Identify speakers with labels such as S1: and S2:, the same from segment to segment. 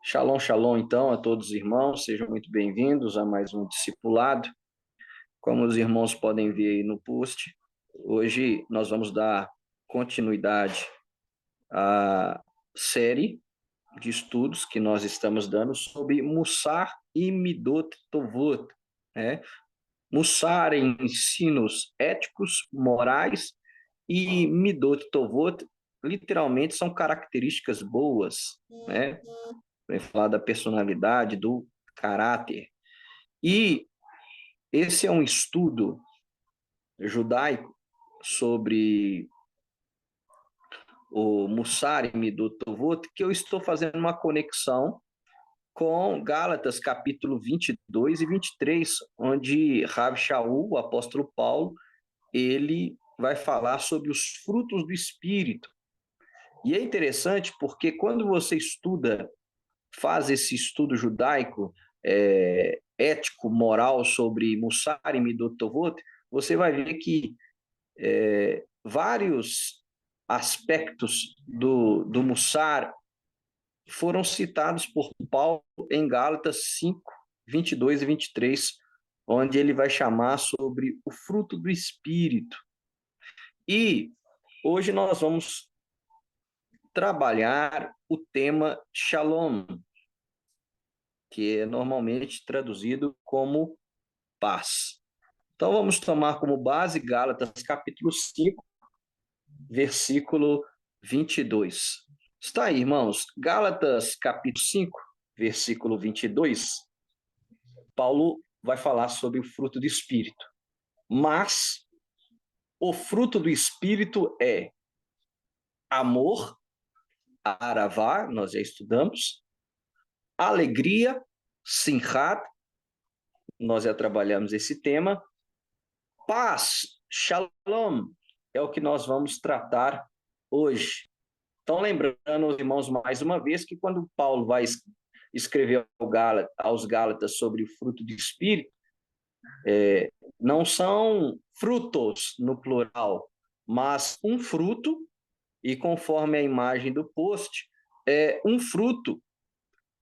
S1: Shalom, shalom, então, a todos os irmãos, sejam muito bem-vindos a mais um discipulado. Como os irmãos podem ver aí no post, hoje nós vamos dar continuidade à série de estudos que nós estamos dando sobre Mussar e Midot Tovot, né? Mussar em ensinos éticos, morais, e Midot Tovot literalmente são características boas, né? Para falar da personalidade, do caráter. E esse é um estudo judaico sobre o Mussar e Midot Tovot, que eu estou fazendo uma conexão com Gálatas, capítulo 22 e 23, onde Rav Shaul, o apóstolo Paulo, ele vai falar sobre os frutos do Espírito. E é interessante porque quando você estuda, faz esse estudo judaico, ético, moral sobre Mussar e Midot Tovot, você vai ver que vários aspectos do Mussar foram citados por Paulo em Gálatas 5, 22 e 23, onde ele vai chamar sobre o fruto do Espírito. E hoje nós vamos trabalhar o tema Shalom, que é normalmente traduzido como paz. Então vamos tomar como base Gálatas capítulo 5, versículo 22. Está aí, irmãos, Gálatas capítulo 5, versículo 22, Paulo vai falar sobre o fruto do Espírito. Mas o fruto do Espírito é amor, aravá, nós já estudamos, alegria, simchat, nós já trabalhamos esse tema, paz, shalom, é o que nós vamos tratar hoje. Então, lembrando os irmãos mais uma vez que quando Paulo vai escrever aos Gálatas sobre o fruto do Espírito, não são frutos no plural, mas um fruto, e conforme a imagem do post, é um fruto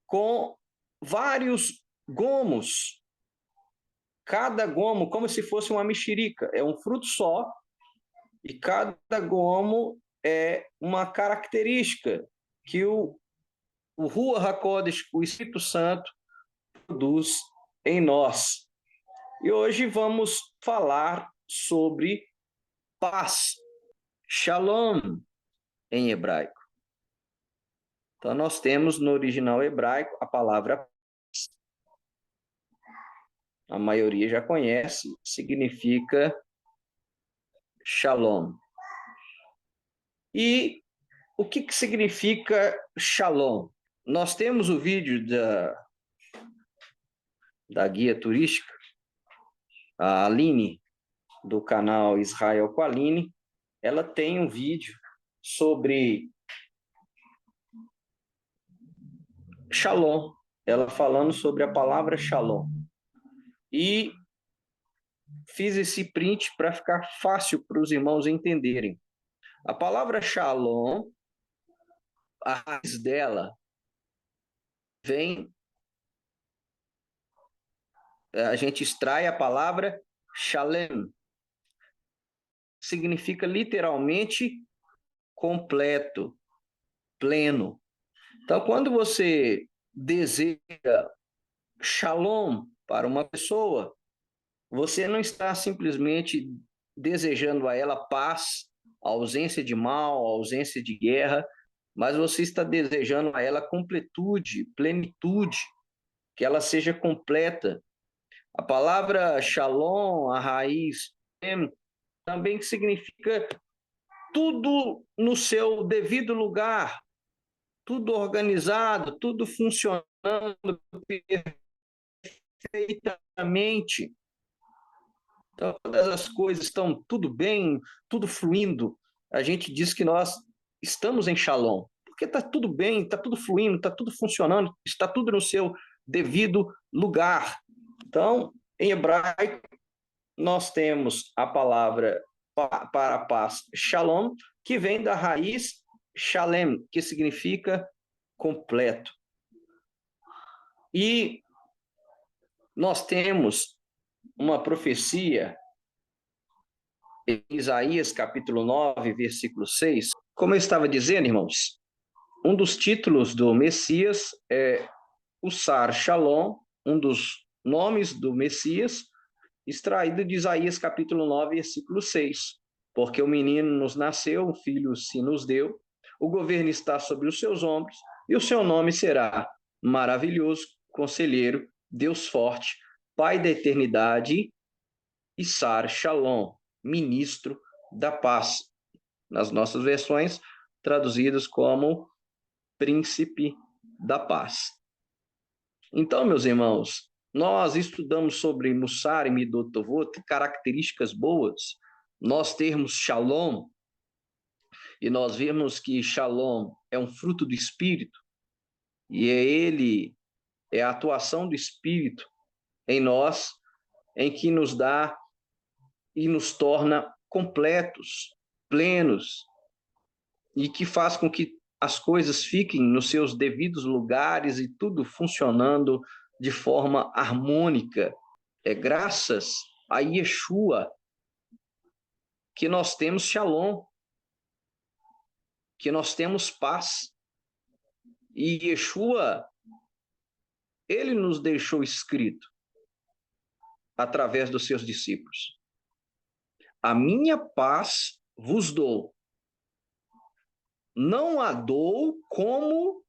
S1: com vários gomos, cada gomo como se fosse uma mexerica, é um fruto só, e cada gomo é uma característica que o Ruach HaKodesh, o Espírito Santo, produz em nós. E hoje vamos falar sobre paz, shalom, em hebraico. Então, nós temos no original hebraico a palavra, a maioria já conhece, significa shalom. E o que significa shalom? Nós temos o vídeo da guia turística, a Aline, do canal Israel com a Aline, ela tem um vídeo sobre shalom, ela falando sobre a palavra shalom. E fiz esse print para ficar fácil para os irmãos entenderem. A palavra shalom, a raiz dela vem, a gente extrai a palavra shalem, significa literalmente completo, pleno. Então, quando você deseja shalom para uma pessoa, você não está simplesmente desejando a ela paz, ausência de mal, ausência de guerra, mas você está desejando a ela completude, plenitude, que ela seja completa. A palavra shalom, a raiz, também significa tudo no seu devido lugar, tudo organizado, tudo funcionando perfeitamente. Então, todas as coisas estão tudo bem, tudo fluindo. A gente diz que nós estamos em shalom, porque está tudo bem, está tudo fluindo, está tudo funcionando, está tudo no seu devido lugar. Então, em hebraico, nós temos a palavra para a paz, shalom, que vem da raiz shalem, que significa completo. E nós temos uma profecia em Isaías capítulo 9, versículo 6. Como eu estava dizendo, irmãos, um dos títulos do Messias é o Sar Shalom, um dos nomes do Messias, extraído de Isaías capítulo 9, versículo 6. Porque o menino nos nasceu, um filho se nos deu, o governo está sobre os seus ombros, e o seu nome será Maravilhoso, Conselheiro, Deus Forte, Pai da Eternidade e Sar Shalom, Ministro da Paz. Nas nossas versões, traduzidas como Príncipe da Paz. Então, meus irmãos, nós estudamos sobre Mussar e Midot Tovot, características boas, nós termos Shalom, e nós vemos que Shalom é um fruto do Espírito, e é a atuação do Espírito em nós, em que nos dá e nos torna completos, plenos, e que faz com que as coisas fiquem nos seus devidos lugares e tudo funcionando de forma harmônica. É graças a Yeshua que nós temos Shalom, que nós temos paz. E Yeshua, ele nos deixou escrito através dos seus discípulos: a minha paz vos dou, não a dou como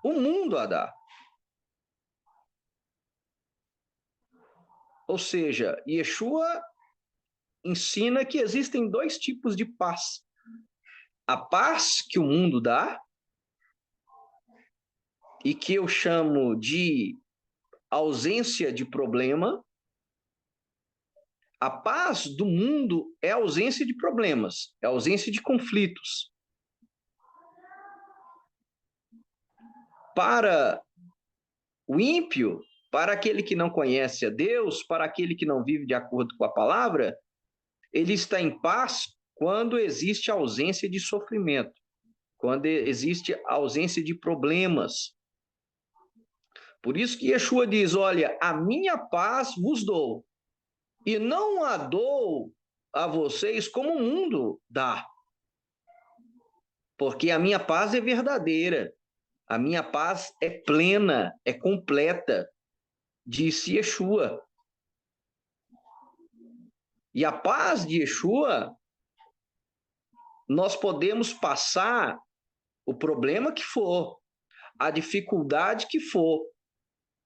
S1: o mundo a dá. Ou seja, Yeshua ensina que existem dois tipos de paz: a paz que o mundo dá, e que eu chamo de ausência de problema. A paz do mundo é ausência de problemas, é ausência de conflitos. Para o ímpio, para aquele que não conhece a Deus, para aquele que não vive de acordo com a palavra, ele está em paz quando existe ausência de sofrimento, quando existe ausência de problemas. Por isso que Yeshua diz: olha, a minha paz vos dou, e não a dou a vocês como o mundo dá. Porque a minha paz é verdadeira, a minha paz é plena, é completa, disse Yeshua. E a paz de Yeshua, nós podemos passar o problema que for, a dificuldade que for,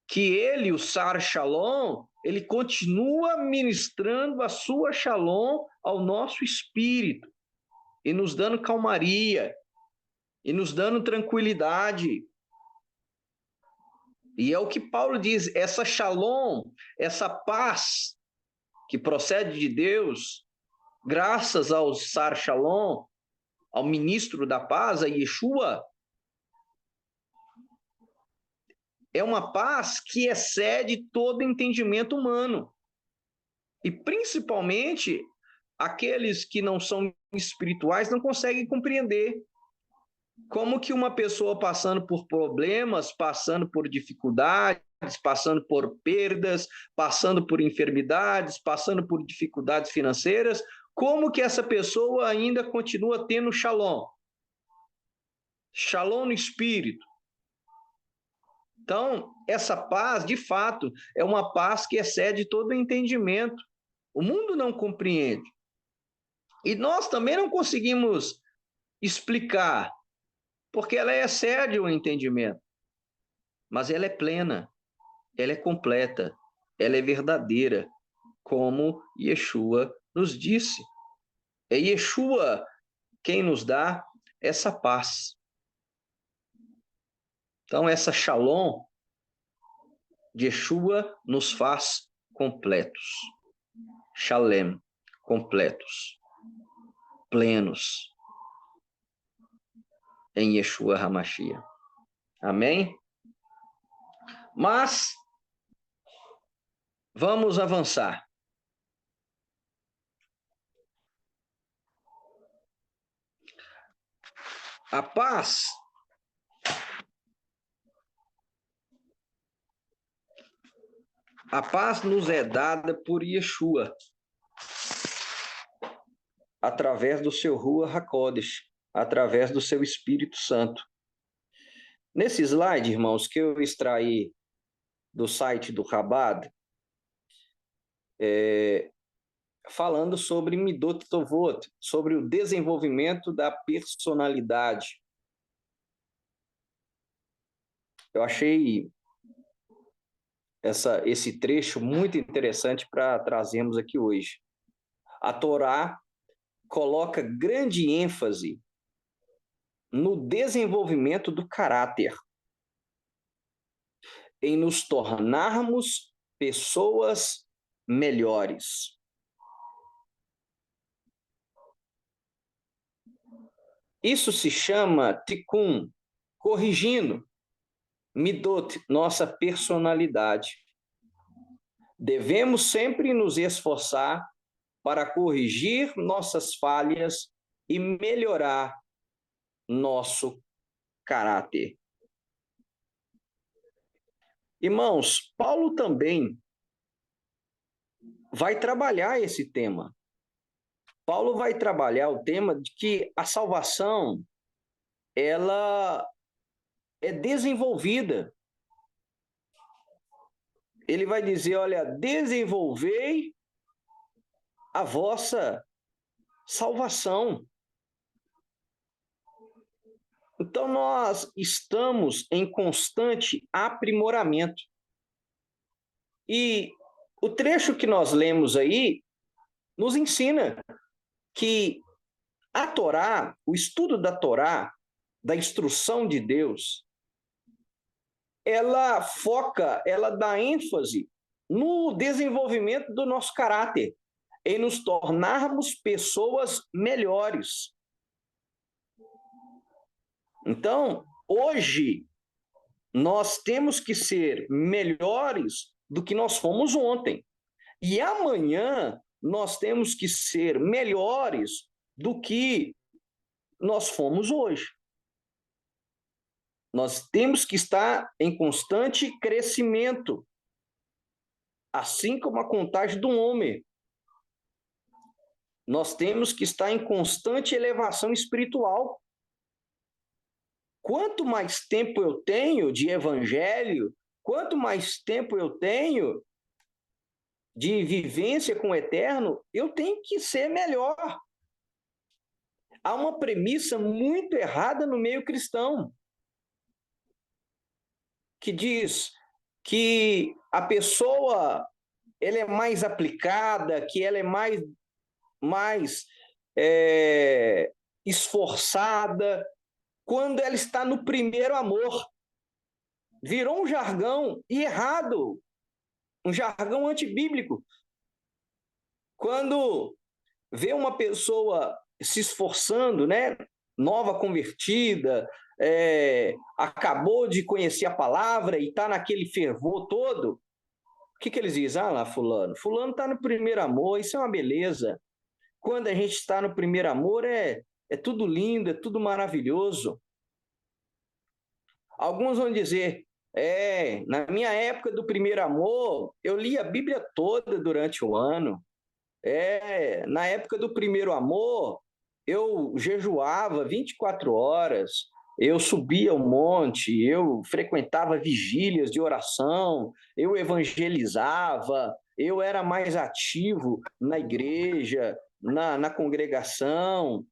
S1: que ele, o Sar Shalom, ele continua ministrando a sua Shalom ao nosso espírito, e nos dando calmaria, e nos dando tranquilidade. E é o que Paulo diz: essa Shalom, essa paz que procede de Deus, graças ao Sar Shalom, ao ministro da paz, a Yeshua, é uma paz que excede todo entendimento humano. E principalmente aqueles que não são espirituais não conseguem compreender como que uma pessoa passando por problemas, passando por dificuldades, passando por perdas, passando por enfermidades, passando por dificuldades financeiras, como que essa pessoa ainda continua tendo shalom? Shalom no espírito. Então, essa paz, de fato, é uma paz que excede todo o entendimento. O mundo não compreende. E nós também não conseguimos explicar, porque ela excede o entendimento. Mas ela é plena, ela é completa, ela é verdadeira, como Yeshua nos disse. É Yeshua quem nos dá essa paz. Então, essa shalom de Yeshua nos faz completos. Shalem, completos, plenos em Yeshua HaMashiach. Amém? Mas vamos avançar. A paz A paz nos é dada por Yeshua, através do seu Ruach HaKodesh, através do seu Espírito Santo. Nesse slide, irmãos, que eu extraí do site do Chabad, falando sobre Midot Tovot, sobre o desenvolvimento da personalidade. Eu achei esse trecho muito interessante para trazermos aqui hoje. A Torá coloca grande ênfase no desenvolvimento do caráter, em nos tornarmos pessoas melhores. Isso se chama tikkun, corrigindo, midot, nossa personalidade. Devemos sempre nos esforçar para corrigir nossas falhas e melhorar nosso caráter. Irmãos, Paulo também vai trabalhar esse tema. Paulo vai trabalhar o tema de que a salvação, ela é desenvolvida. Ele vai dizer, olha, desenvolvei a vossa salvação. Então, nós estamos em constante aprimoramento. E o trecho que nós lemos aí nos ensina que a Torá, o estudo da Torá, da instrução de Deus, ela foca, ela dá ênfase no desenvolvimento do nosso caráter, em nos tornarmos pessoas melhores. Então, hoje, nós temos que ser melhores do que nós fomos ontem. E amanhã, nós temos que ser melhores do que nós fomos hoje. Nós temos que estar em constante crescimento, assim como a contagem do homem. Nós temos que estar em constante elevação espiritual. Quanto mais tempo eu tenho de evangelho, quanto mais tempo eu tenho de vivência com o eterno, eu tenho que ser melhor. Há uma premissa muito errada no meio cristão, que diz que a pessoa ela é mais aplicada, que ela é mais esforçada quando ela está no primeiro amor. Virou um jargão errado, um jargão antibíblico. Quando vê uma pessoa se esforçando, né, nova convertida, acabou de conhecer a palavra e está naquele fervor todo, o que eles dizem? Ah lá, fulano está no primeiro amor, isso é uma beleza. Quando a gente está no primeiro amor, é tudo lindo, é tudo maravilhoso. Alguns vão dizer, na minha época do primeiro amor, eu li a Bíblia toda durante o ano. Na época do primeiro amor, eu jejuava 24 horas, eu subia o monte, eu frequentava vigílias de oração, eu evangelizava, eu era mais ativo na igreja, na congregação.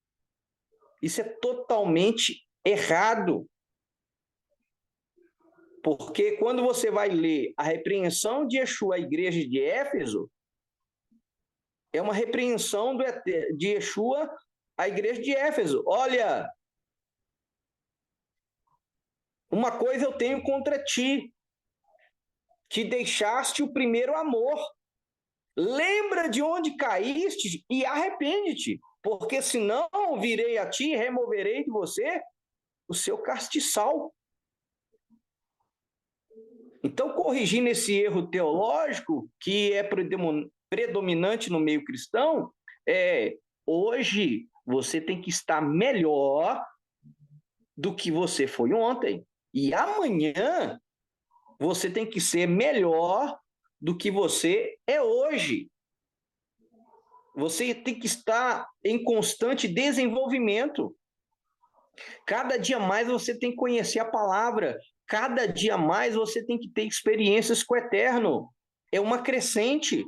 S1: Isso é totalmente errado. Porque quando você vai ler a repreensão de Yeshua à igreja de Éfeso, é uma repreensão de Yeshua à igreja de Éfeso. Olha, uma coisa eu tenho contra ti, que deixaste o primeiro amor. Lembra de onde caíste e arrepende-te, porque senão virei a ti e removerei de você o seu castiçal. Então, corrigindo esse erro teológico, que é predominante no meio cristão, hoje você tem que estar melhor do que você foi ontem. E amanhã você tem que ser melhor do que você é hoje. Você tem que estar em constante desenvolvimento. Cada dia mais você tem que conhecer a palavra. Cada dia mais você tem que ter experiências com o eterno. É uma crescente.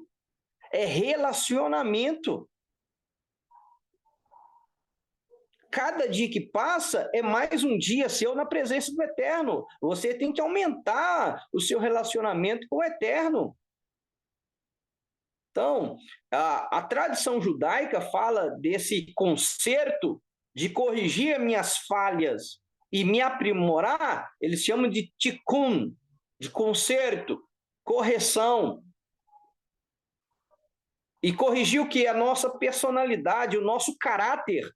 S1: É relacionamento. Cada dia que passa é mais um dia seu na presença do eterno. Você tem que aumentar o seu relacionamento com o eterno. Então, a tradição judaica fala desse conserto de corrigir minhas falhas e me aprimorar. Eles chamam de tikkun, de conserto, correção. E corrigir o que? A nossa personalidade, o nosso caráter,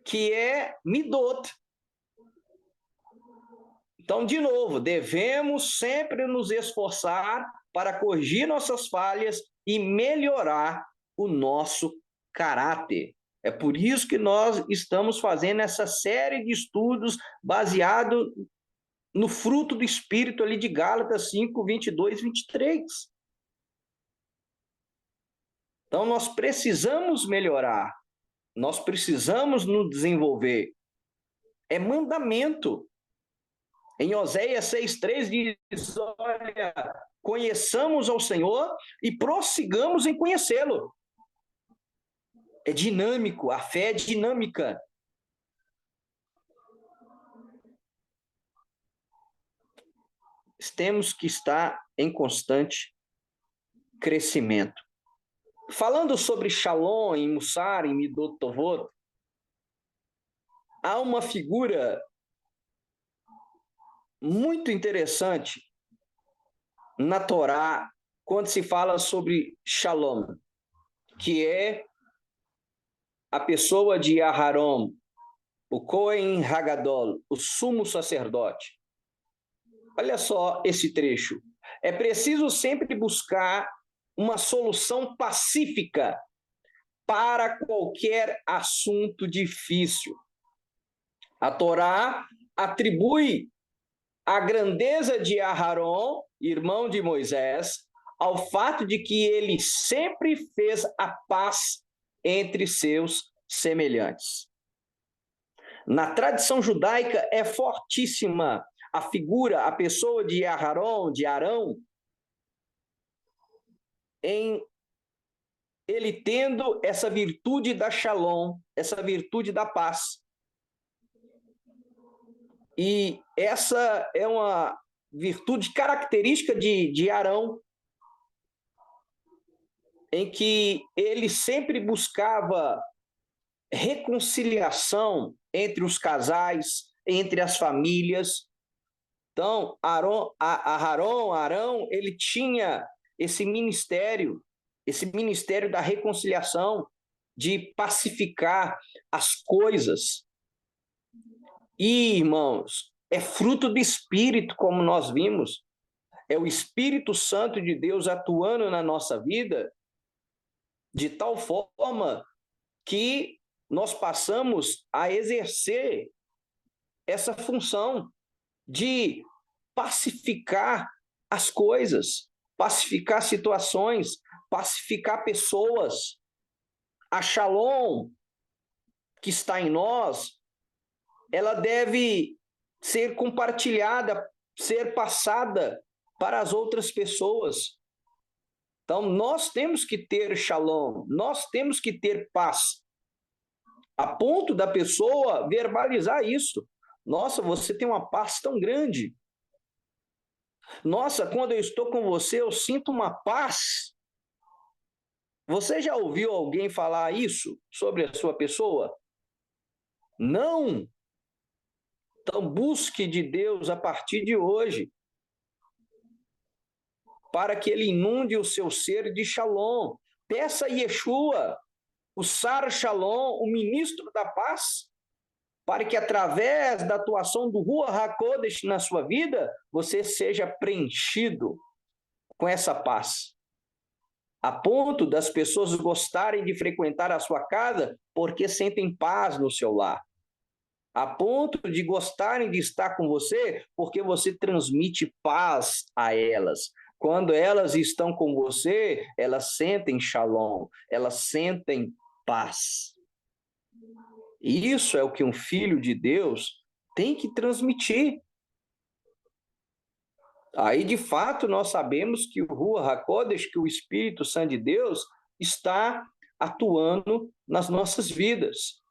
S1: que é midot. Então, de novo, devemos sempre nos esforçar para corrigir nossas falhas e melhorar o nosso caráter. É por isso que nós estamos fazendo essa série de estudos baseado no fruto do Espírito ali de Gálatas 5, 22, 23. Então, nós precisamos melhorar, nós precisamos nos desenvolver. É mandamento. Em Oséias 6,3 diz, olha, conheçamos ao Senhor e prossigamos em conhecê-lo. É dinâmico, a fé é dinâmica. Temos que estar em constante crescimento. Falando sobre Shalom, em Mussar, em Midot Tovot, há uma figura muito interessante na Torá quando se fala sobre Shalom, que é a pessoa de Aharon, o Cohen Hagadol, o sumo sacerdote. Olha só esse trecho. É preciso sempre buscar uma solução pacífica para qualquer assunto difícil. A Torá atribui a grandeza de Aharon, irmão de Moisés, ao fato de que ele sempre fez a paz entre seus semelhantes. Na tradição judaica é fortíssima a figura, a pessoa de Aharon, de Arão, em ele tendo essa virtude da Shalom, essa virtude da paz. E essa é uma virtude característica de Arão, em que ele sempre buscava reconciliação entre os casais, entre as famílias. Então, Arão, ele tinha esse ministério da reconciliação, de pacificar as coisas. E, irmãos, é fruto do Espírito, como nós vimos. É o Espírito Santo de Deus atuando na nossa vida de tal forma que nós passamos a exercer essa função de pacificar as coisas, pacificar situações, pacificar pessoas. A Shalom que está em nós, ela deve ser compartilhada, ser passada para as outras pessoas. Então, nós temos que ter Shalom, nós temos que ter paz, a ponto da pessoa verbalizar isso. Nossa, você tem uma paz tão grande. Nossa, quando eu estou com você, eu sinto uma paz. Você já ouviu alguém falar isso sobre a sua pessoa? Não. Então, busque de Deus a partir de hoje, para que ele inunde o seu ser de Shalom. Peça a Yeshua, o Sar Shalom, o ministro da paz, para que através da atuação do Ruach HaKodesh na sua vida, você seja preenchido com essa paz. A ponto das pessoas gostarem de frequentar a sua casa porque sentem paz no seu lar. A ponto de gostarem de estar com você porque você transmite paz a elas. Quando elas estão com você, elas sentem shalom, elas sentem paz. E isso é o que um filho de Deus tem que transmitir. Aí, de fato, nós sabemos que o Ruach HaKodesh, que o Espírito Santo de Deus, está atuando nas nossas vidas.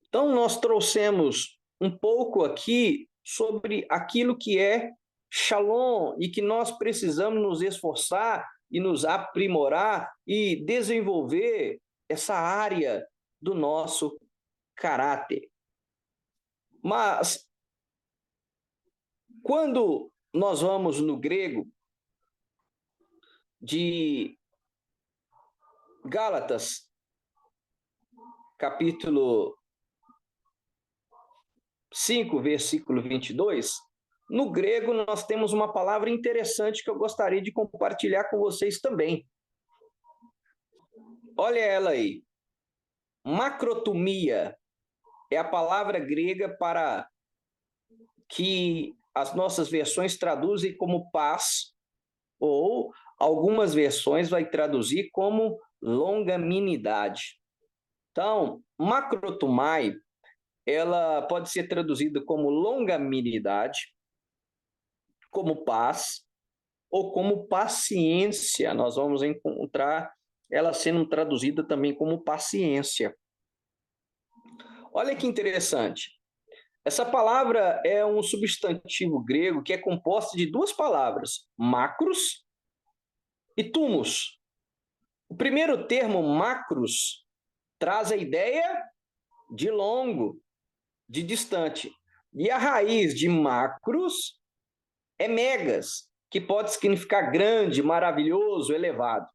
S1: Então, nós trouxemos um pouco aqui sobre aquilo que é Shalom e que nós precisamos nos esforçar e nos aprimorar e desenvolver essa área do nosso caráter. Mas, quando nós vamos no grego de Gálatas, capítulo 5, versículo 22, no grego nós temos uma palavra interessante que eu gostaria de compartilhar com vocês também. Olha ela aí. Macrotumia é a palavra grega para que as nossas versões traduzem como paz, ou algumas versões vai traduzir como longanimidade. Então, macrotumai, ela pode ser traduzida como longanimidade, como paz, ou como paciência. Nós vamos encontrar ela sendo traduzida também como paciência. Olha que interessante. Essa palavra é um substantivo grego que é composto de duas palavras, macros e tumos. O primeiro termo, macros, traz a ideia de longo, de distante. E a raiz de macros é megas, que pode significar grande, maravilhoso, elevado.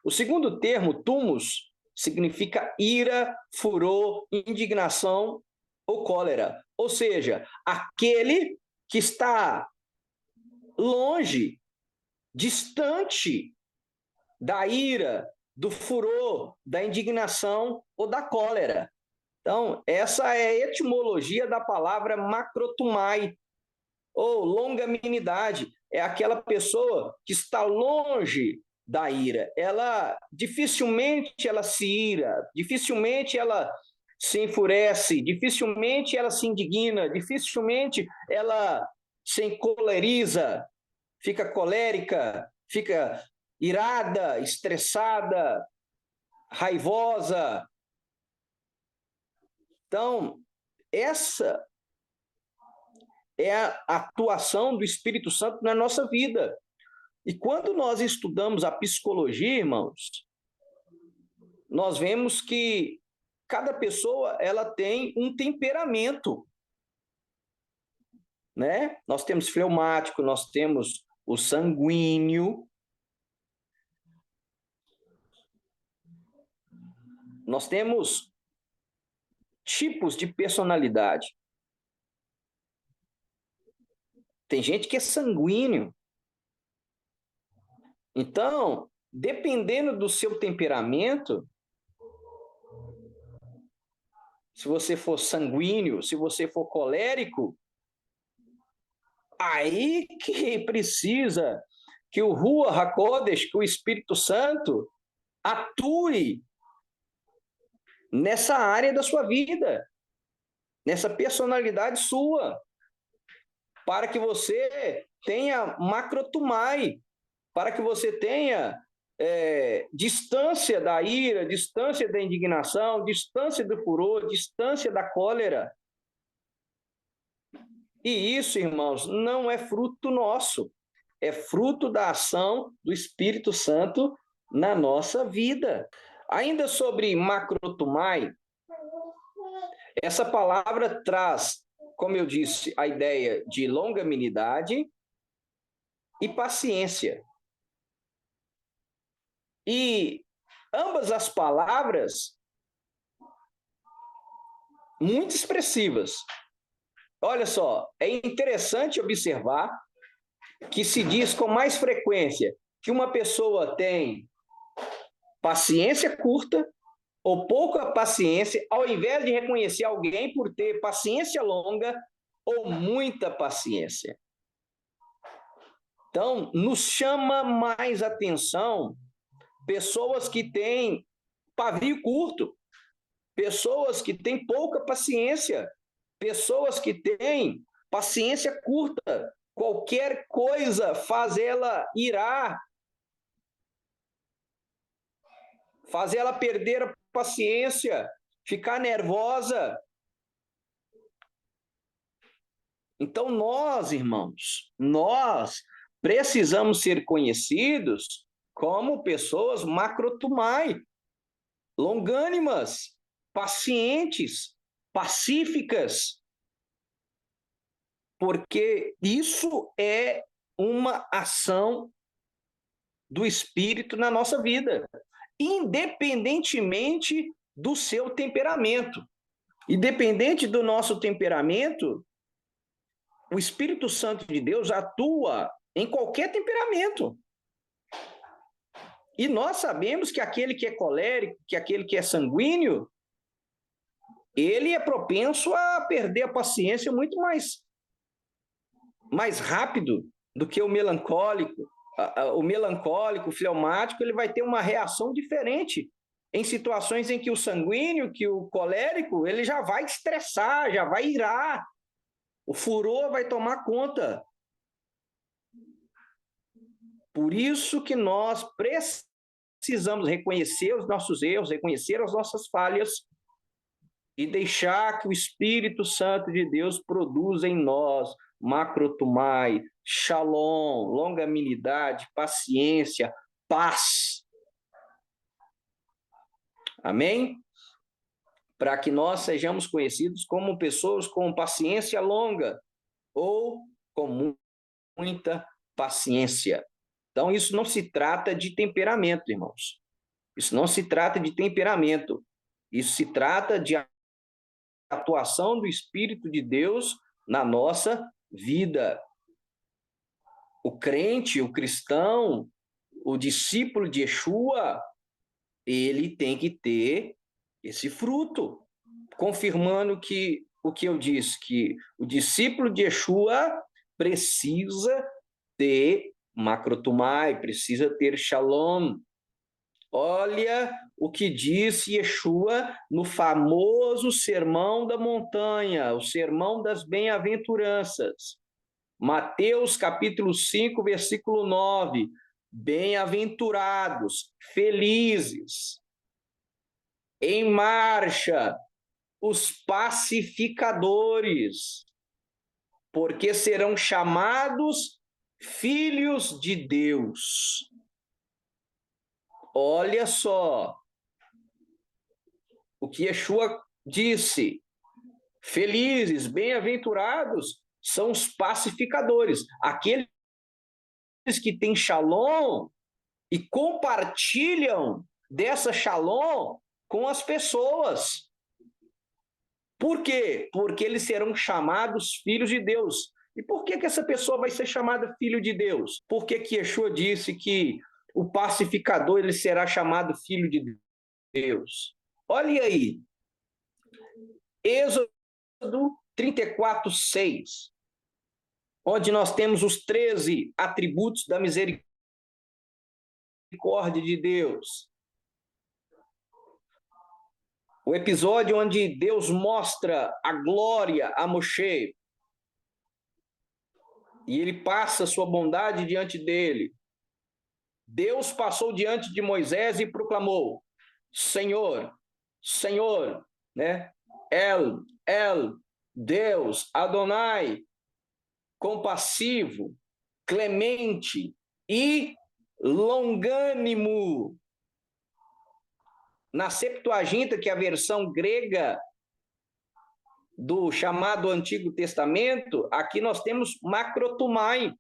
S1: O segundo termo, tumos, significa ira, furor, indignação ou cólera. Ou seja, aquele que está longe, distante da ira, do furor, da indignação ou da cólera. Então, essa é a etimologia da palavra macrotumai, ou longanimidade. É aquela pessoa que está longe da ira. Ela dificilmente ela se ira, dificilmente ela se enfurece, dificilmente ela se indigna, dificilmente ela se encoleriza, fica colérica, fica irada, estressada, raivosa. Então, essa é a atuação do Espírito Santo na nossa vida. E quando nós estudamos a psicologia, irmãos, nós vemos que cada pessoa ela tem um temperamento, né? Nós temos fleumático, nós temos o sanguíneo, nós temos tipos de personalidade. Tem gente que é sanguíneo. Então, dependendo do seu temperamento, se você for sanguíneo, se você for colérico, aí que precisa que o Ruach HaKodesh, que o Espírito Santo, atue nessa área da sua vida, nessa personalidade sua, para que você tenha macrotumai, para que você tenha distância da ira, distância da indignação, distância do furor, distância da cólera. E isso, irmãos, não é fruto nosso, é fruto da ação do Espírito Santo na nossa vida. Ainda sobre macrotumai, essa palavra traz, como eu disse, a ideia de longanimidade e paciência. E ambas as palavras muito expressivas. Olha só, é interessante observar que se diz com mais frequência que uma pessoa tem paciência curta ou pouca paciência, ao invés de reconhecer alguém por ter paciência longa ou muita paciência. Então, nos chama mais atenção pessoas que têm pavio curto, pessoas que têm pouca paciência, pessoas que têm paciência curta. Qualquer coisa faz ela irar, faz ela perder a paciência, ficar nervosa. Então, nós, irmãos, nós precisamos ser conhecidos como pessoas macrotumai, longânimas, pacientes, pacíficas, porque isso é uma ação do Espírito na nossa vida, independentemente do seu temperamento. Independente do nosso temperamento, o Espírito Santo de Deus atua em qualquer temperamento. E nós sabemos que aquele que é colérico, que aquele que é sanguíneo, ele é propenso a perder a paciência muito mais rápido do que o melancólico. O melancólico, o fleumático, ele vai ter uma reação diferente em situações em que o sanguíneo, que o colérico, ele já vai estressar, já vai irar. O furor vai tomar conta. Por isso que nós precisamos reconhecer os nossos erros, reconhecer as nossas falhas e deixar que o Espírito Santo de Deus produza em nós macrotumai, shalom, longanimidade, paciência, paz. Amém? Para que nós sejamos conhecidos como pessoas com paciência longa ou com muita paciência. Então, isso não se trata de temperamento, irmãos. Isso não se trata de temperamento. Isso se trata de atuação do Espírito de Deus na nossa vida. O crente, o cristão, o discípulo de Yeshua, ele tem que ter esse fruto, confirmando que o que eu disse, que o discípulo de Yeshua precisa ter macrotumai, precisa ter shalom. Olha o que disse Yeshua no famoso Sermão da Montanha, o Sermão das Bem-aventuranças. Mateus capítulo 5, versículo 9. Bem-aventurados, felizes, em marcha, os pacificadores, porque serão chamados filhos de Deus. Olha só o que Yeshua disse. Felizes, bem-aventurados são os pacificadores, aqueles que têm shalom e compartilham dessa shalom com as pessoas. Por quê? Porque eles serão chamados filhos de Deus. E por que essa pessoa vai ser chamada filho de Deus? Por que Yeshua disse que o pacificador ele será chamado filho de Deus? Olha aí, Êxodo 34, 6, onde nós temos os 13 atributos da misericórdia de Deus. O episódio onde Deus mostra a glória a Moshe e ele passa sua bondade diante dele. Deus passou diante de Moisés e proclamou: Senhor, Senhor, né? El, Deus, Adonai, compassivo, clemente e longânimo. Na Septuaginta, que é a versão grega do chamado Antigo Testamento, aqui nós temos macrotumai.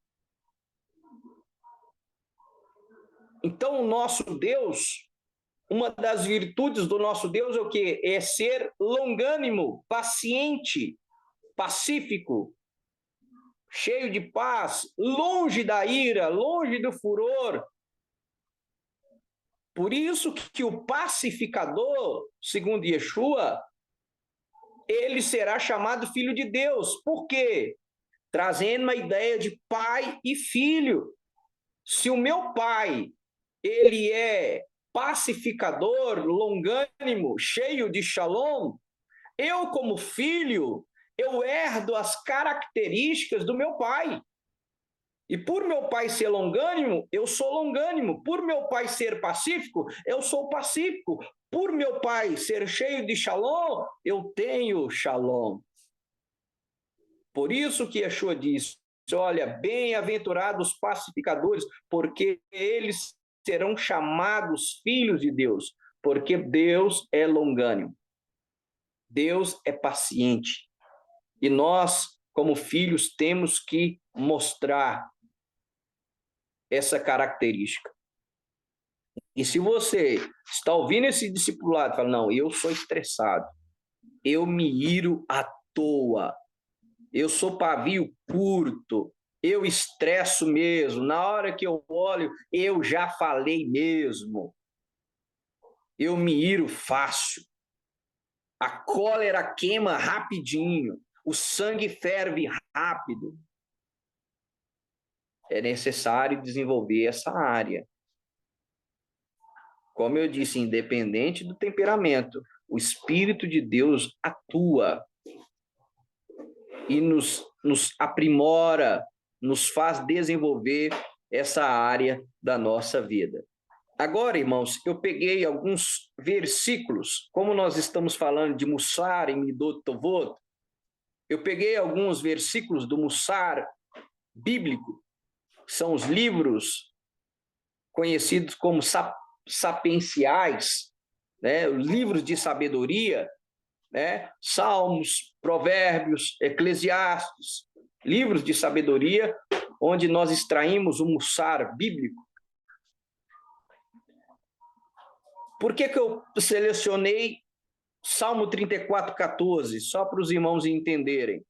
S1: Então, o nosso Deus, uma das virtudes do nosso Deus é o quê? É ser longânimo, paciente, pacífico, cheio de paz, longe da ira, longe do furor. Por isso que o pacificador, segundo Yeshua, ele será chamado filho de Deus. Por quê? Trazendo uma ideia de pai e filho. Se o meu pai, ele é pacificador, longânimo, cheio de shalom, eu, como filho, eu herdo as características do meu pai. E por meu pai ser longânimo, eu sou longânimo. Por meu pai ser pacífico, eu sou pacífico. Por meu pai ser cheio de shalom, eu tenho shalom. Por isso que Yeshua disse, olha, bem-aventurados pacificadores, porque eles serão chamados filhos de Deus, porque Deus é longânimo. Deus é paciente. E nós, como filhos, temos que mostrar essa característica. E se você está ouvindo esse discipulado e fala, não, eu sou estressado, eu me iro à toa, eu sou pavio curto, eu estresso mesmo, na hora que eu olho, eu já falei mesmo, eu me iro fácil, a cólera queima rapidinho, o sangue ferve rápido. É necessário desenvolver essa área. Como eu disse, independente do temperamento, o Espírito de Deus atua e nos aprimora, nos faz desenvolver essa área da nossa vida. Agora, irmãos, eu peguei alguns versículos, como nós estamos falando de Mussar e Midot Tovot, eu peguei alguns versículos do Mussar bíblico, são os livros conhecidos como sapienciais, né? Livros de sabedoria, né? Salmos, Provérbios, Eclesiastes, livros de sabedoria, onde nós extraímos o mussar bíblico. Por que eu selecionei Salmo 34:14, só para os irmãos entenderem?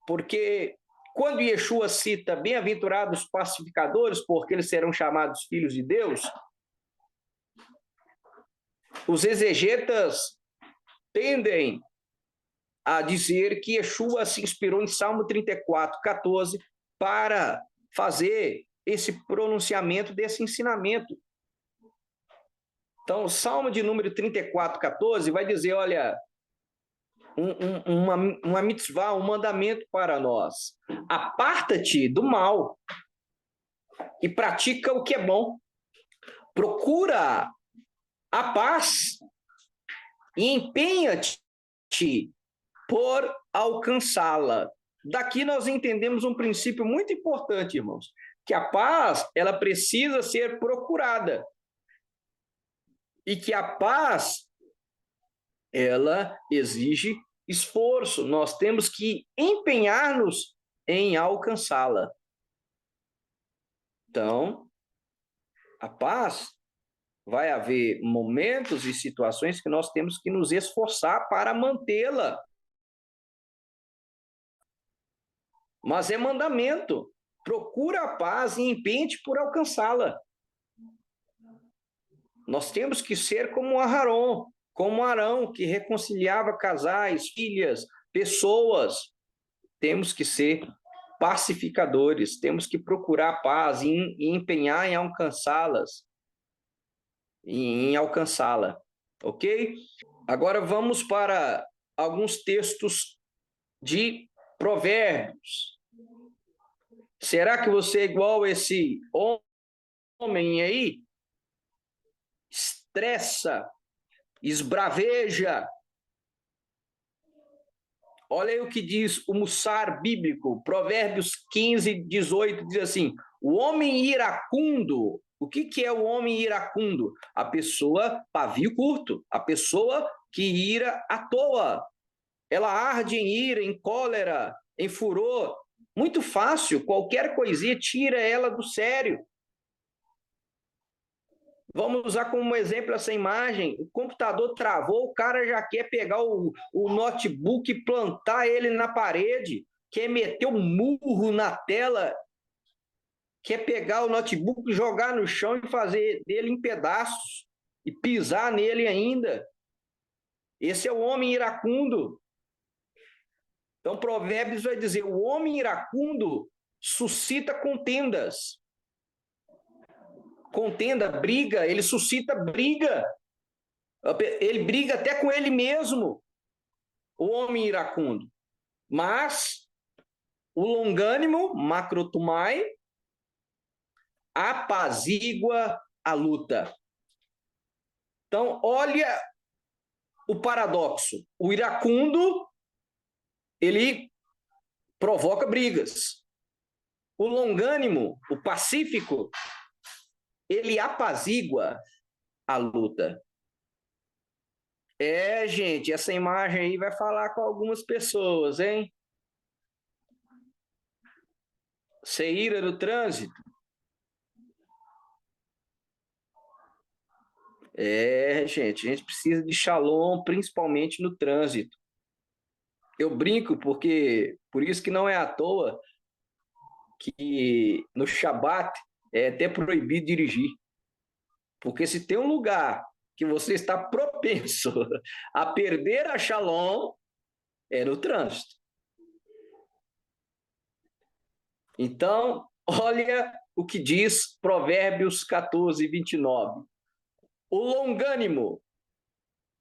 S1: Porque quando Yeshua cita bem-aventurados pacificadores, porque eles serão chamados filhos de Deus, os exegetas tendem a dizer que Yeshua se inspirou em Salmo 34:14 para fazer esse pronunciamento desse ensinamento. Então, o Salmo de número 34:14 vai dizer, olha, uma mitzvah, um mandamento para nós. Aparta-te do mal e pratica o que é bom. Procura a paz e empenha-te por alcançá-la. Daqui nós entendemos um princípio muito importante, irmãos, que a paz, ela precisa ser procurada. E que a paz, ela exige esforço. Nós temos que empenhar-nos em alcançá-la. Então, a paz, vai haver momentos e situações que nós temos que nos esforçar para mantê-la. Mas é mandamento. Procura a paz e empenhe-te por alcançá-la. Nós temos que ser como Aharon, como Arão, que reconciliava casais, filhas, pessoas. Temos que ser pacificadores, temos que procurar a paz e empenhar em alcançá-las, em alcançá-la, ok? Agora vamos para alguns textos de Provérbios. Será que você é igual a esse homem aí? Estressa, esbraveja. Olha aí o que diz o Mussar bíblico, Provérbios 15:18, diz assim, o homem iracundo, o que é o homem iracundo? A pessoa pavio curto, a pessoa que ira à toa. Ela arde em ira, em cólera, em furor. Muito fácil, qualquer coisinha tira ela do sério. Vamos usar como exemplo essa imagem. O computador travou, o cara já quer pegar o notebook e plantar ele na parede, quer meter um murro na tela, quer pegar o notebook, jogar no chão e fazer dele em pedaços e pisar nele ainda. Esse é o homem iracundo. Então, Provérbios vai dizer, o homem iracundo suscita contendas. contenda, briga, ele suscita briga. Ele briga até com ele mesmo, o homem iracundo. Mas o longânimo, macrotumai, apazigua a luta. Então, olha o paradoxo. O iracundo, ele provoca brigas. O longânimo, o pacífico, ele apazigua a luta. Gente, essa imagem aí vai falar com algumas pessoas, hein? Ceíra no trânsito. Gente, a gente precisa de shalom, principalmente no trânsito. Eu brinco porque, por isso que não é à toa que no Shabat é até proibido dirigir. Porque se tem um lugar que você está propenso a perder a shalom, é no trânsito. Então, olha o que diz Provérbios 14, 29. O longânimo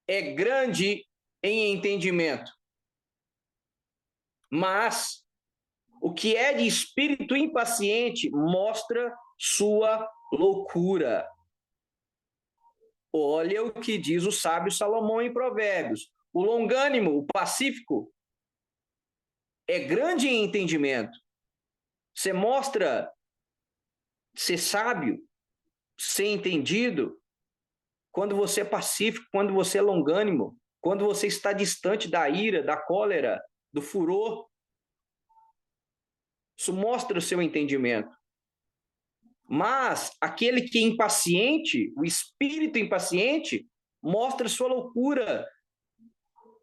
S1: é grande em entendimento, mas o que é de espírito impaciente mostra sua loucura. Olha o que diz o sábio Salomão em Provérbios. O longânimo, o pacífico, é grande em entendimento. Você mostra ser sábio, ser entendido, quando você é pacífico, quando você é longânimo, quando você está distante da ira, da cólera, do furor. Isso mostra o seu entendimento. Mas aquele que é impaciente, o espírito impaciente, mostra sua loucura.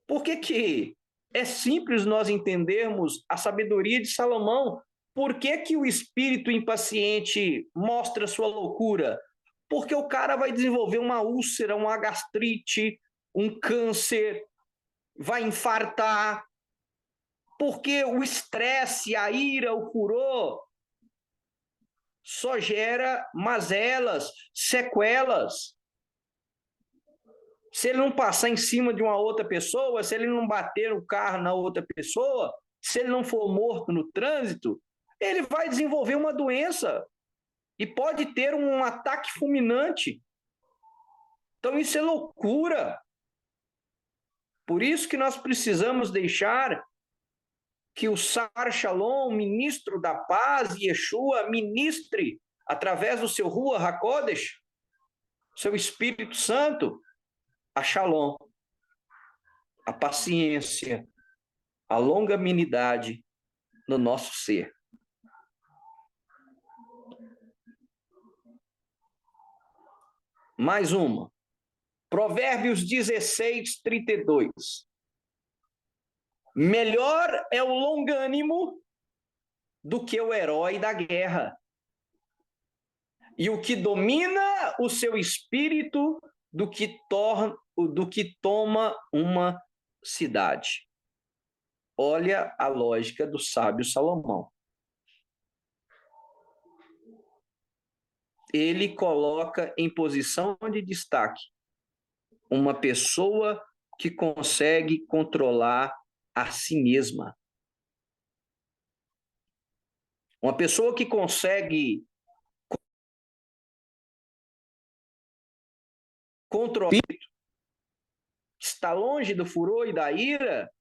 S1: Por que é simples nós entendermos a sabedoria de Salomão? Por que o espírito impaciente mostra sua loucura? Porque o cara vai desenvolver uma úlcera, uma gastrite, um câncer, vai infartar. Porque o estresse, a ira, o furor só gera mazelas, sequelas. Se ele não passar em cima de uma outra pessoa, se ele não bater o carro na outra pessoa, se ele não for morto no trânsito, ele vai desenvolver uma doença e pode ter um ataque fulminante. Então isso é loucura. Por isso que nós precisamos deixar que o Sar Shalom, ministro da paz, Yeshua, ministre através do seu Ruach HaKodesh, seu Espírito Santo, a Shalom, a paciência, a longanimidade no nosso ser. Mais uma. Provérbios 16, 32. Melhor é o longânimo do que o herói da guerra. E o que domina o seu espírito do que toma uma cidade. Olha a lógica do sábio Salomão. Ele coloca em posição de destaque uma pessoa que consegue controlar a si mesma. Uma pessoa que consegue controlar o espírito, está longe do furor e da ira,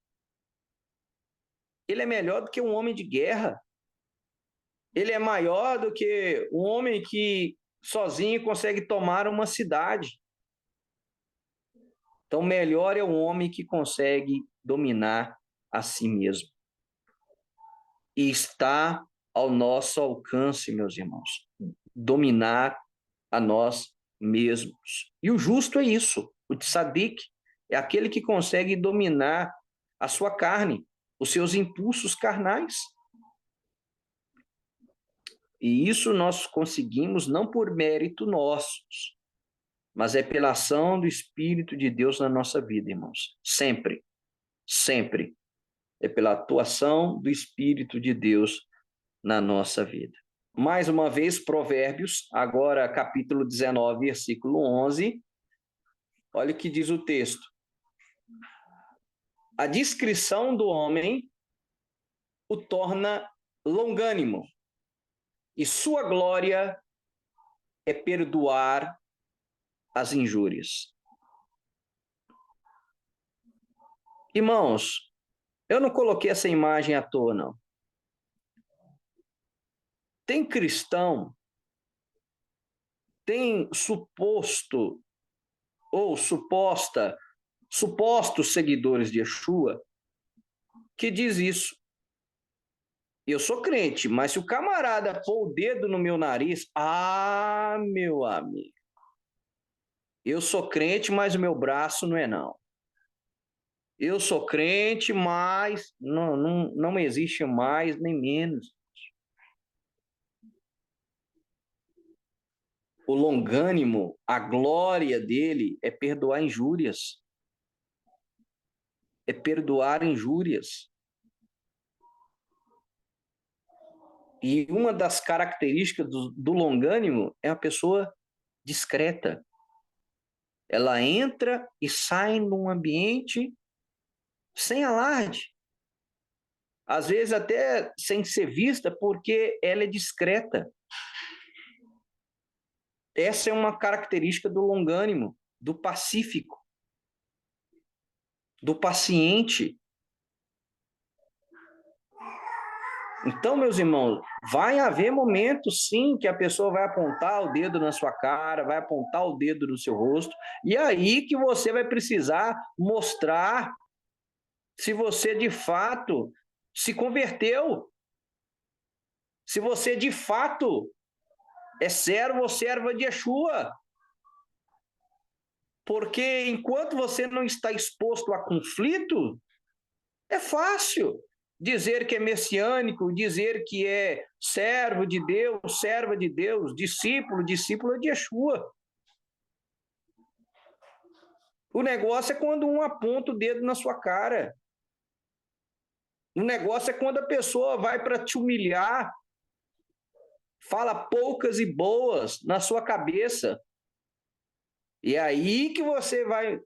S1: ele é melhor do que um homem de guerra. Ele é maior do que um homem que sozinho consegue tomar uma cidade. Então, melhor é um homem que consegue dominar a si mesmo. E está ao nosso alcance, meus irmãos, dominar a nós mesmos. E o justo é isso. O tzadik é aquele que consegue dominar a sua carne, os seus impulsos carnais. E isso nós conseguimos não por mérito nossos, mas é pela ação do Espírito de Deus na nossa vida, irmãos. Sempre, sempre. É pela atuação do Espírito de Deus na nossa vida. Mais uma vez, Provérbios, agora capítulo 19, versículo 11. Olha o que diz o texto. A discrição do homem o torna longânimo, e sua glória é perdoar as injúrias. Irmãos, eu não coloquei essa imagem à toa, não. Tem cristão, tem suposto ou supostos seguidores de Yeshua que diz isso. Eu sou crente, mas se o camarada pôr o dedo no meu nariz, meu amigo, eu sou crente, mas o meu braço não é não. Eu sou crente, mas não existe mais nem menos. O longânimo, a glória dele é perdoar injúrias. É perdoar injúrias. E uma das características do longânimo é a pessoa discreta. Ela entra e sai num ambiente sem alarde. Às vezes até sem ser vista, porque ela é discreta. Essa é uma característica do longânimo, do pacífico, do paciente. Então, meus irmãos, vai haver momentos, sim, que a pessoa vai apontar o dedo na sua cara, vai apontar o dedo no seu rosto, e aí que você vai precisar mostrar se você de fato se converteu, se você de fato é servo ou serva de Yeshua. Porque enquanto você não está exposto a conflito, é fácil dizer que é messiânico, dizer que é servo de Deus, serva de Deus, discípulo, discípula de Yeshua. O negócio é quando um aponta o dedo na sua cara. O negócio é quando a pessoa vai para te humilhar, fala poucas e boas na sua cabeça. E é aí que você vai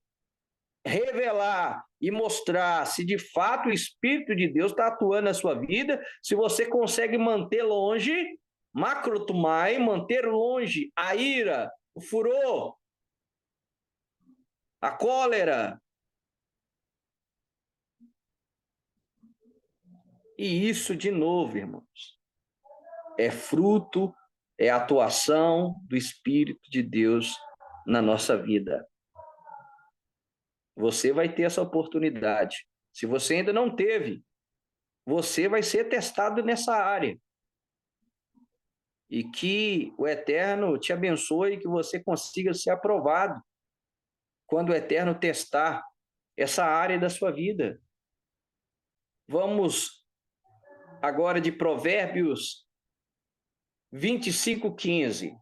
S1: revelar e mostrar se de fato o Espírito de Deus está atuando na sua vida, se você consegue manter longe, macrotumai, manter longe a ira, o furor, a cólera. E isso, de novo, irmãos, é fruto, é atuação do Espírito de Deus na nossa vida. Você vai ter essa oportunidade. Se você ainda não teve, você vai ser testado nessa área. E que o Eterno te abençoe e que você consiga ser aprovado quando o Eterno testar essa área da sua vida. Vamos agora de Provérbios 25:15,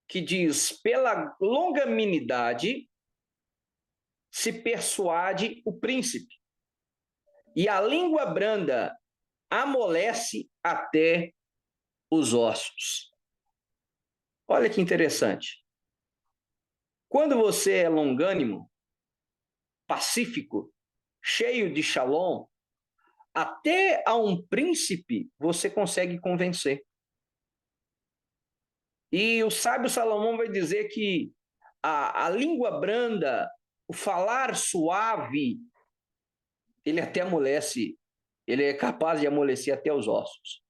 S1: que diz: pela longanimidade se persuade o príncipe, e a língua branda amolece até os ossos. Olha que interessante. Quando você é longânimo, pacífico, cheio de shalom, até a um príncipe você consegue convencer. E o sábio Salomão vai dizer que a língua branda, o falar suave, ele até amolece, ele é capaz de amolecer até os ossos.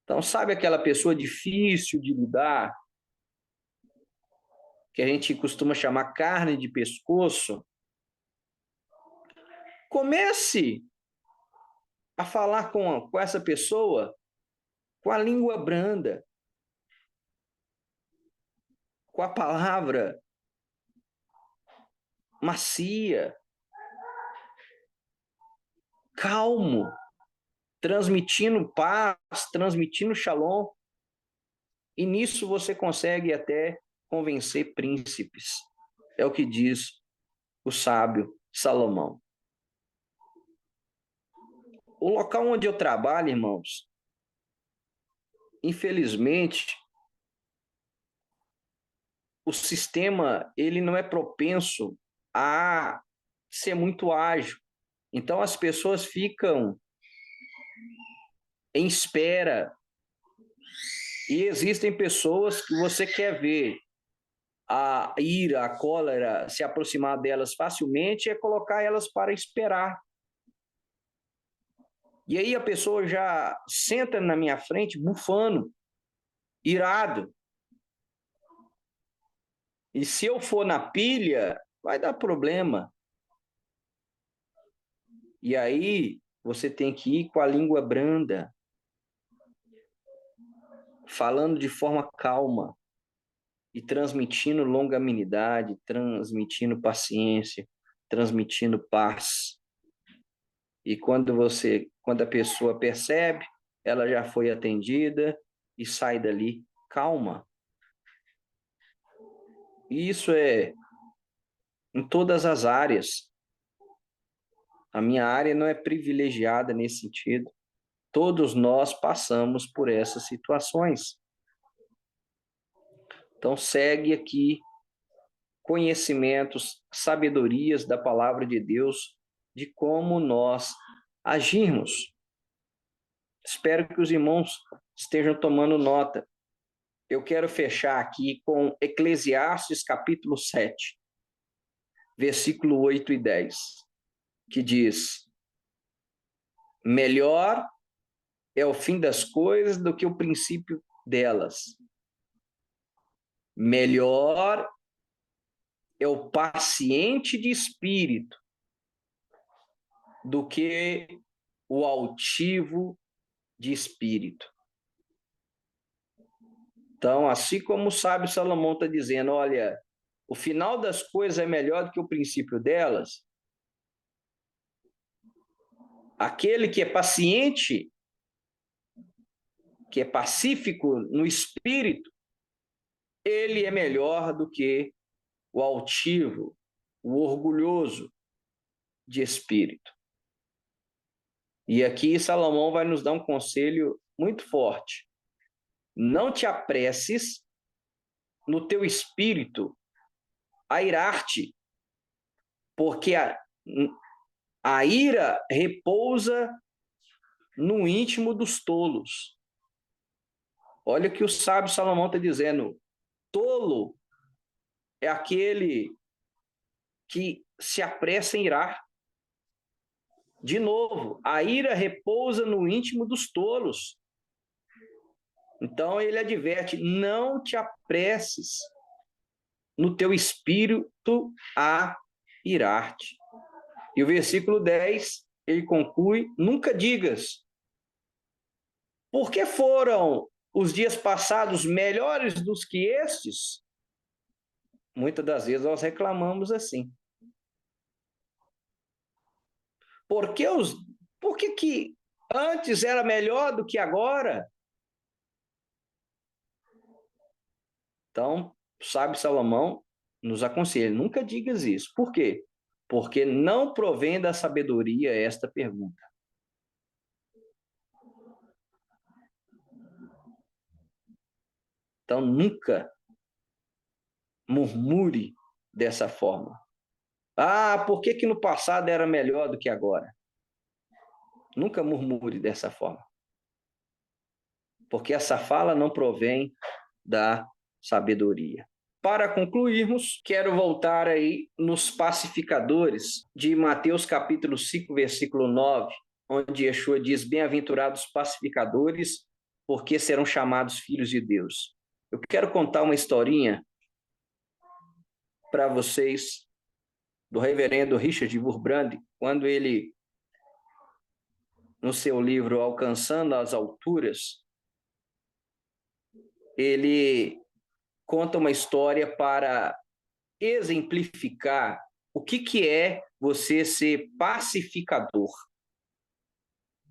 S1: Então, sabe aquela pessoa difícil de lidar, que a gente costuma chamar carne de pescoço? Comece a falar com essa pessoa com a língua branda, com a palavra macia, calmo, transmitindo paz, transmitindo shalom. E nisso você consegue até convencer príncipes. É o que diz o sábio Salomão. O local onde eu trabalho, irmãos, infelizmente, o sistema ele não é propenso a ser muito ágil. Então, as pessoas ficam em espera. E existem pessoas que você quer ver a ira, a cólera se aproximar delas facilmente, é colocar elas para esperar. E aí a pessoa já senta na minha frente bufando, irado. E se eu for na pilha, vai dar problema. E aí você tem que ir com a língua branda, falando de forma calma e transmitindo longanimidade, transmitindo paciência, transmitindo paz. E quando a pessoa percebe, ela já foi atendida e sai dali calma. E isso é em todas as áreas. A minha área não é privilegiada nesse sentido. Todos nós passamos por essas situações. Então, segue aqui conhecimentos, sabedorias da palavra de Deus, de como nós agirmos. Espero que os irmãos estejam tomando nota. Eu quero fechar aqui com Eclesiastes capítulo 7, versículo 8 e 10, que diz: melhor é o fim das coisas do que o princípio delas. Melhor é o paciente de espírito do que o altivo de espírito. Então, assim como o sábio Salomão está dizendo, olha, o final das coisas é melhor do que o princípio delas, aquele que é paciente, que é pacífico no espírito, ele é melhor do que o altivo, o orgulhoso de espírito. E aqui Salomão vai nos dar um conselho muito forte. Não te apresses no teu espírito a irar-te, porque a ira repousa no íntimo dos tolos. Olha o que o sábio Salomão está dizendo. Tolo é aquele que se apressa em irar. De novo, a ira repousa no íntimo dos tolos. Então ele adverte, não te apresses no teu espírito a irar-te. E o versículo 10, ele conclui, nunca digas, por que foram os dias passados melhores do que estes? Muitas das vezes nós reclamamos assim. Por que antes era melhor do que agora? Então, sabe Salomão nos aconselha, nunca digas isso. Por quê? Porque não provém da sabedoria esta pergunta. Então, nunca murmure dessa forma. Ah, por que no passado era melhor do que agora? Nunca murmure dessa forma. Porque essa fala não provém da sabedoria. Para concluirmos, quero voltar aí nos pacificadores de Mateus capítulo 5, versículo 9, onde Yeshua diz, bem-aventurados pacificadores, porque serão chamados filhos de Deus. Eu quero contar uma historinha para vocês do reverendo Richard Wurbrand, quando ele, no seu livro Alcançando as Alturas, ele conta uma história para exemplificar o que é você ser pacificador.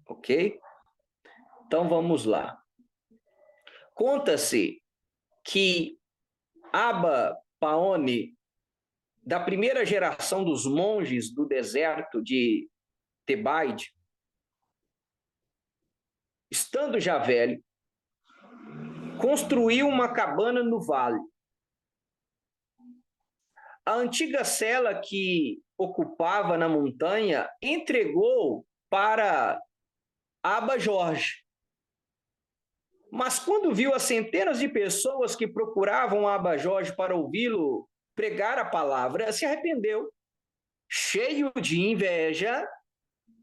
S1: Ok? Então vamos lá. Conta-se que Abba Paone, da primeira geração dos monges do deserto de Tebaide, estando já velho, construiu uma cabana no vale. A antiga cela que ocupava na montanha entregou para Aba Jorge. Mas quando viu as centenas de pessoas que procuravam Aba Jorge para ouvi-lo pregar a palavra, se arrependeu. Cheio de inveja,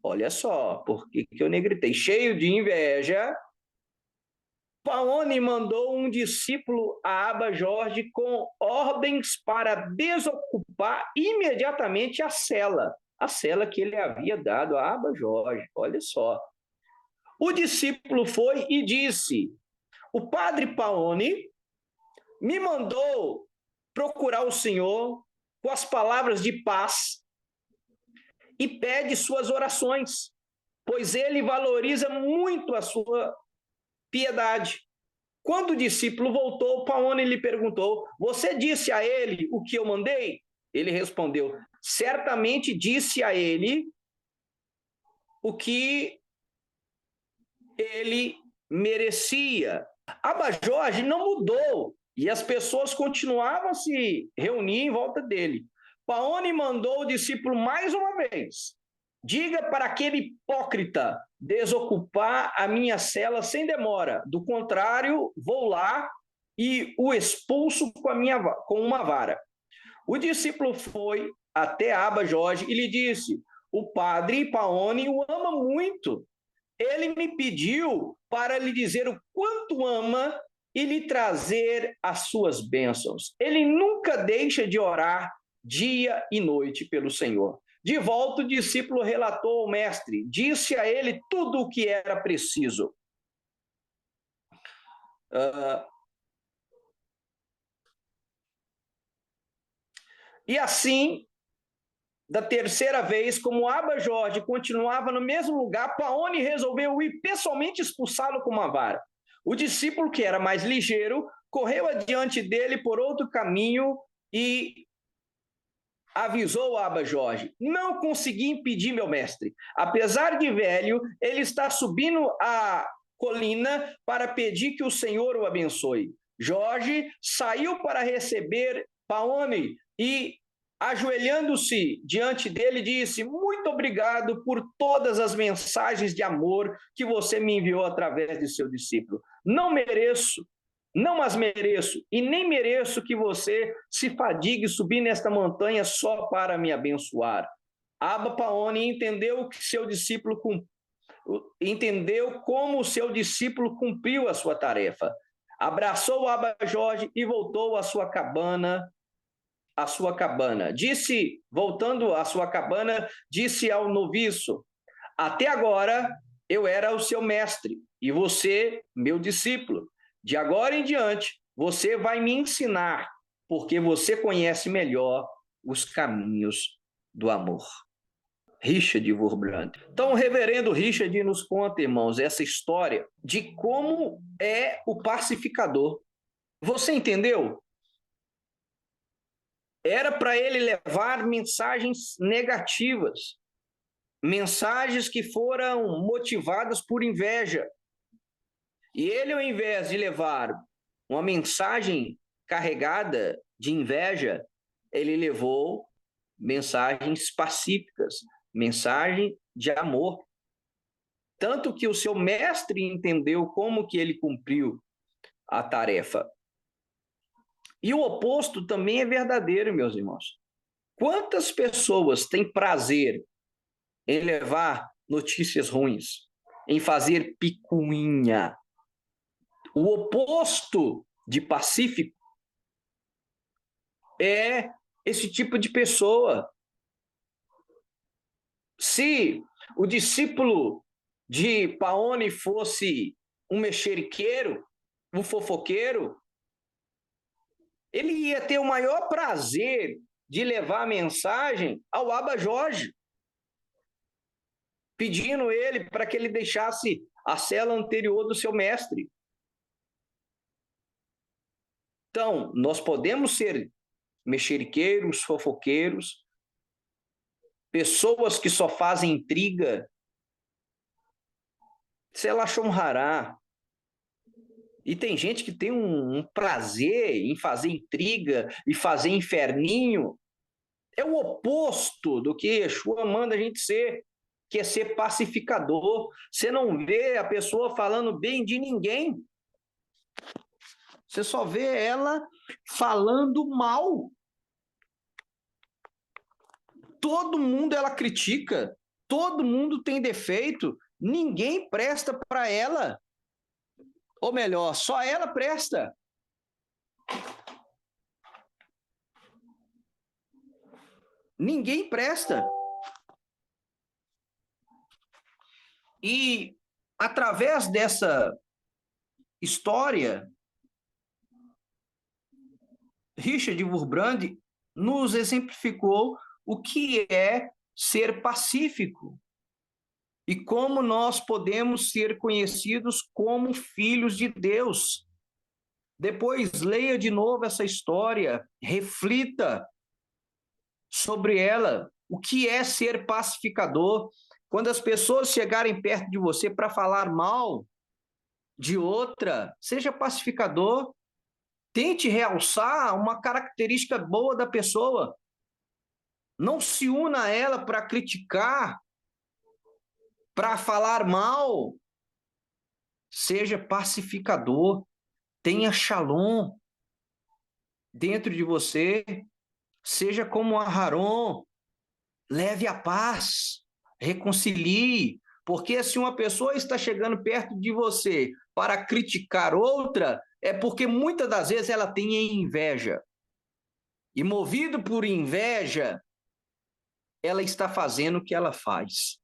S1: olha só, por que eu negritei? Cheio de inveja, Paoni mandou um discípulo a Aba Jorge com ordens para desocupar imediatamente a cela que ele havia dado a Aba Jorge. Olha só. O discípulo foi e disse: o padre Paoni me mandou procurar o Senhor com as palavras de paz e pede suas orações, pois ele valoriza muito a sua piedade. Quando o discípulo voltou, Paoni lhe perguntou: você disse a ele o que eu mandei? Ele respondeu: certamente disse a ele o que ele merecia. Aba Jorge não mudou e as pessoas continuavam a se reunir em volta dele. Paoni mandou o discípulo mais uma vez: diga para aquele hipócrita desocupar a minha cela sem demora. Do contrário, vou lá e o expulso com uma vara. O discípulo foi até Aba Jorge e lhe disse: o padre Paoni o ama muito. Ele me pediu para lhe dizer o quanto ama e lhe trazer as suas bênçãos. Ele nunca deixa de orar dia e noite pelo Senhor. De volta, o discípulo relatou ao mestre, disse a ele tudo o que era preciso. E assim, da terceira vez, como Aba Jorge continuava no mesmo lugar, Paoni resolveu ir pessoalmente expulsá-lo com uma vara. O discípulo, que era mais ligeiro, correu adiante dele por outro caminho e avisou Aba Jorge: não consegui impedir meu mestre. Apesar de velho, ele está subindo a colina para pedir que o Senhor o abençoe. Jorge saiu para receber Paoni e, ajoelhando-se diante dele, disse: muito obrigado por todas as mensagens de amor que você me enviou através de seu discípulo. Não as mereço, e nem mereço que você se fadigue subir nesta montanha só para me abençoar. Aba Paoni entendeu como o seu discípulo cumpriu a sua tarefa. Abraçou Aba Jorge e voltou à sua cabana. Voltando à sua cabana, disse ao noviço: até agora eu era o seu mestre e você, meu discípulo. De agora em diante, você vai me ensinar, porque você conhece melhor os caminhos do amor. Richard Wurmbrand. Então, o reverendo Richard nos conta, irmãos, essa história de como é o pacificador. Você entendeu? Era para ele levar mensagens negativas, mensagens que foram motivadas por inveja. E ele, ao invés de levar uma mensagem carregada de inveja, ele levou mensagens pacíficas, mensagem de amor. Tanto que o seu mestre entendeu como que ele cumpriu a tarefa. E o oposto também é verdadeiro, meus irmãos. Quantas pessoas têm prazer em levar notícias ruins, em fazer picuinha? O oposto de pacífico é esse tipo de pessoa. Se o discípulo de Paoni fosse um mexeriqueiro, um fofoqueiro, ele ia ter o maior prazer de levar a mensagem ao Aba Jorge, pedindo ele para que ele deixasse a cela anterior do seu mestre. Então, nós podemos ser mexeriqueiros, fofoqueiros, pessoas que só fazem intriga. Selachon Hará. E tem gente que tem um prazer em fazer intriga e fazer inferninho. É o oposto do que Yeshua manda a gente ser, que é ser pacificador. Você não vê a pessoa falando bem de ninguém. Você só vê ela falando mal. Todo mundo ela critica, todo mundo tem defeito, ninguém presta para ela. Ou melhor, só ela presta. Ninguém presta. E através dessa história, Richard Wurbrand nos exemplificou o que é ser pacífico e como nós podemos ser conhecidos como filhos de Deus. Depois, leia de novo essa história, reflita sobre ela. O que é ser pacificador? Quando as pessoas chegarem perto de você para falar mal de outra, seja pacificador. Tente realçar uma característica boa da pessoa. Não se una a ela para criticar, para falar mal. Seja pacificador. Tenha shalom dentro de você. Seja como Aharon. Leve a paz. Reconcilie. Porque se uma pessoa está chegando perto de você para criticar outra, é porque muitas das vezes ela tem inveja. E movido por inveja, ela está fazendo o que ela faz.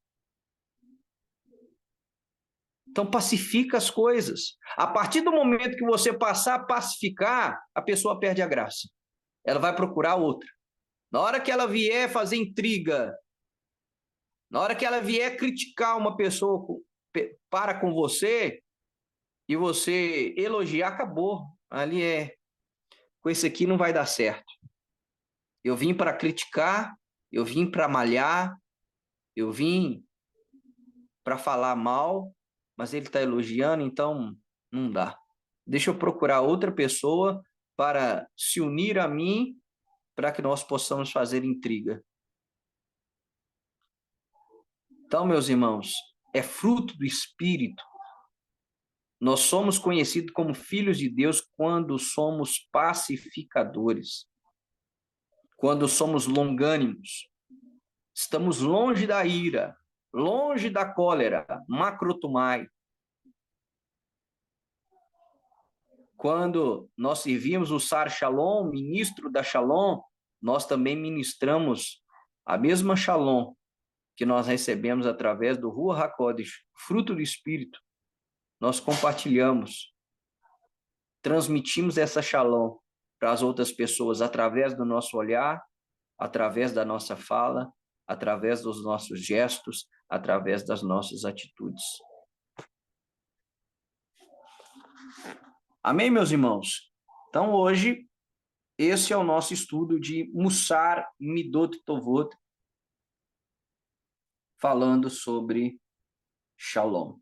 S1: Então, pacifica as coisas. A partir do momento que você passar a pacificar, a pessoa perde a graça. Ela vai procurar outra. Na hora que ela vier fazer intriga, na hora que ela vier criticar uma pessoa para com você, e você elogiar, acabou. Ali é, com esse aqui não vai dar certo. Eu vim para criticar, eu vim para malhar, eu vim para falar mal, mas ele está elogiando, então não dá. Deixa eu procurar outra pessoa para se unir a mim, para que nós possamos fazer intriga. Então, meus irmãos, é fruto do Espírito. Nós somos conhecidos como filhos de Deus quando somos pacificadores, quando somos longânimos. Estamos longe da ira, longe da cólera, macrotumai. Quando nós servimos o Sar Shalom, ministro da Shalom, nós também ministramos a mesma Shalom que nós recebemos através do Ruach HaKodesh, fruto do Espírito. Nós compartilhamos, transmitimos essa Shalom para as outras pessoas através do nosso olhar, através da nossa fala, através dos nossos gestos, através das nossas atitudes. Amém, meus irmãos? Então, hoje, esse é o nosso estudo de Mussar Midot Tovot, falando sobre Shalom.